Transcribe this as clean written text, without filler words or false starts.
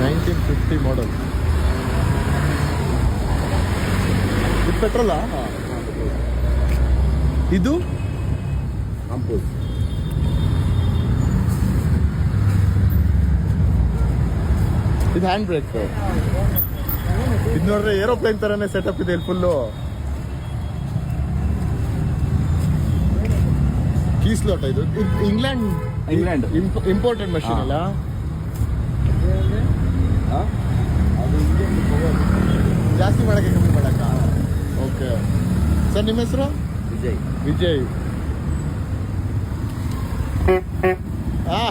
1950 ಮಾಡಲ್. ಇದು ಪೆಟ್ರೋಲಾ? ಇದು ಆಂಪೂಲ್. ಇದು ಹ್ಯಾಂಡ್ ಬ್ರೇಕ್. ಇದು ನೋಡ್ರೆ ಏರೋಪ್ಲೇನ್ ತರನೇ ಸೆಟಪ್ ಇದೆ ಇಲ್ಲಿ ಫುಲ್ಲು. ಕೀ ಸ್ಲಾಟ್ ಇದು ಇಂಗ್ಲೆಂಡ್ ಇಂಪೋರ್ಟೆಡ್ ಮಷೀನ್ ಅಲ್ಲ? ಅದು ಜಾಸ್ತಿ ಮಾಡಕ್ಕೆ ಕಮ್ಮಿ ಮಾಡಕ್ಕ? ಓಕೆ ಸರ್, ನಿಮ್ಮ ಹೆಸರು? ವಿಜಯ್. ವಿಜಯ್. ಹಾ